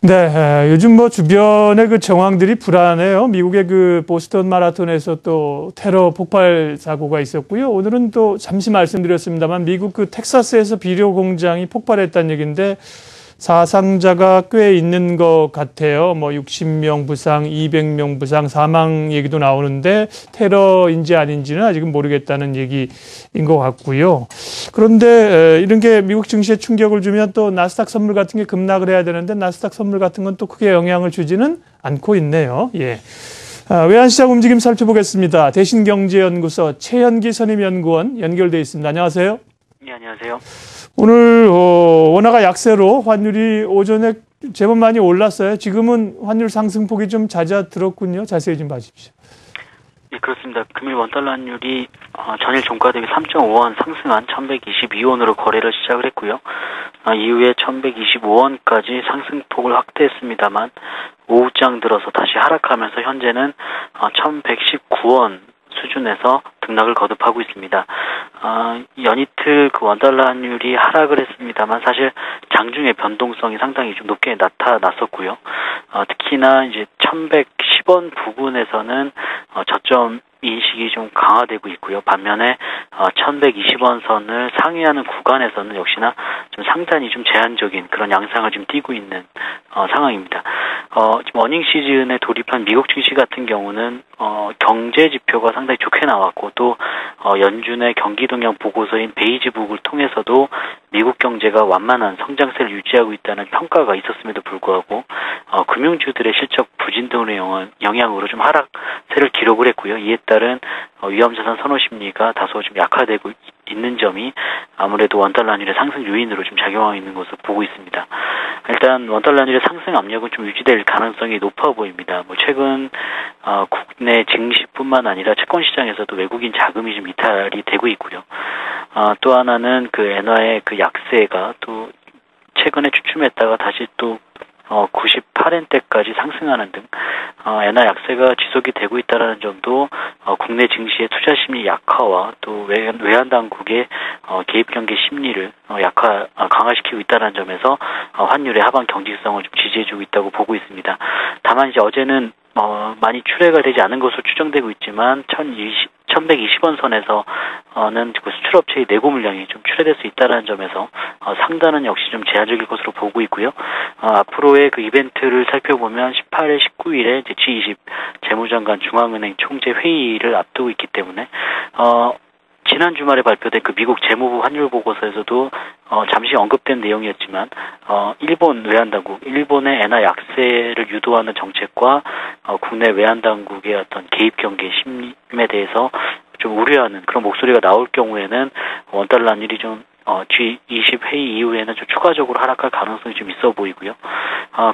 네, 요즘 뭐 주변의 그 정황들이 불안해요. 미국의 그 보스턴 마라톤에서 또 테러 폭발 사고가 있었고요. 오늘은 또 잠시 말씀드렸습니다만 미국 그 텍사스에서 비료 공장이 폭발했다는 얘기인데 사상자가 꽤 있는 것 같아요. 뭐 60명 부상, 200명 부상, 사망 얘기도 나오는데 테러인지 아닌지는 아직은 모르겠다는 얘기인 것 같고요. 그런데 이런 게 미국 증시에 충격을 주면 또 나스닥 선물 같은 게 급락을 해야 되는데 나스닥 선물 같은 건 또 크게 영향을 주지는 않고 있네요. 예. 외환시장 움직임 살펴보겠습니다. 대신경제연구소 최현기 선임연구원 연결돼 있습니다. 안녕하세요. 네, 안녕하세요. 오늘 원화가 약세로 환율이 오전에 제법 많이 올랐어요. 지금은 환율 상승폭이 좀 잦아들었군요. 자세히 좀 봐주십시오. 네, 그렇습니다. 금일 원달러 환율이 전일 종가 대비 3.5원 상승한 1122원으로 거래를 시작을 했고요. 이후에 1125원까지 상승폭을 확대했습니다만 오후장 들어서 다시 하락하면서 현재는 1119원 수준에서 등락을 거듭하고 있습니다. 연이틀 그 원달러 환율이 하락을 했습니다만 사실 장중의 변동성이 상당히 좀 높게 나타났었고요. 특히나 이제 1110원 부근에서는 저점 인식이 좀 강화되고 있고요. 반면에 1120원 선을 상회하는 구간에서는 역시나 좀 상단이 좀 제한적인 그런 양상을 좀 띠고 있는 상황입니다. 지금 어닝 시즌에 돌입한 미국 증시 같은 경우는 경제 지표가 상당히 좋게 나왔고 또 연준의 경기 동향 보고서인 베이지북을 통해서도 미국 경제가 완만한 성장세를 유지하고 있다는 평가가 있었음에도 불구하고 금융주들의 실적 부진 등의 영향으로 좀 하락세를 기록을 했고요. 이에 따른 위험자산 선호 심리가 다소 좀 약화되고 있는 점이 아무래도 원달러 환율의 상승 요인으로 좀 작용하고 있는 것으로 보고 있습니다. 일단 원달러 환율의 상승 압력은 좀 유지될 가능성이 높아 보입니다. 뭐 최근 국내 증시뿐만 아니라 채권 시장에서도 외국인 자금이 좀 이탈이 되고 있고요. 또 하나는 그 엔화의 그 약세가 또 최근에 주춤했다가 다시 또 98엔대까지 상승하는 등 엔화 약세가 지속이 되고 있다는 점도 국내 증시의 투자 심리 약화와 또 외환 당국의 개입 경계 심리를 강화시키고 있다는 점에서 환율의 하방 경직성을 좀 지지해주고 있다고 보고 있습니다. 다만 이제 어제는 많이 출회가 되지 않은 것으로 추정되고 있지만 1120원 선에서는 그 수출업체의 내고 물량이 좀 출회될 수 있다는 점에서 상단은 역시 좀 제한적일 것으로 보고 있고요. 앞으로의 그 이벤트를 살펴보면 18일, 19일에 G20 재무장관 중앙은행 총재 회의를 앞두고 있기 때문에 지난 주말에 발표된 그 미국 재무부 환율 보고서에서도 잠시 언급된 내용이었지만 일본 외환당국, 일본의 엔화 약세를 유도하는 정책과 국내 외환당국의 어떤 개입 경계 심림에 대해서 좀 우려하는 그런 목소리가 나올 경우에는 원달러 환율이 좀 G20 회의 이후에는 좀 추가적으로 하락할 가능성이 좀 있어 보이고요.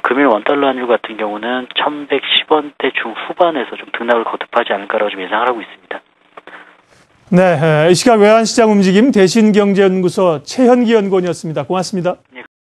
금일 원달러 환율 같은 경우는 1110원대 중후반에서 좀 등락을 거듭하지 않을까라고 좀 예상을 하고 있습니다. 네, 이 시각 외환시장 움직임 대신경제연구소 최현기 연구원이었습니다. 고맙습니다.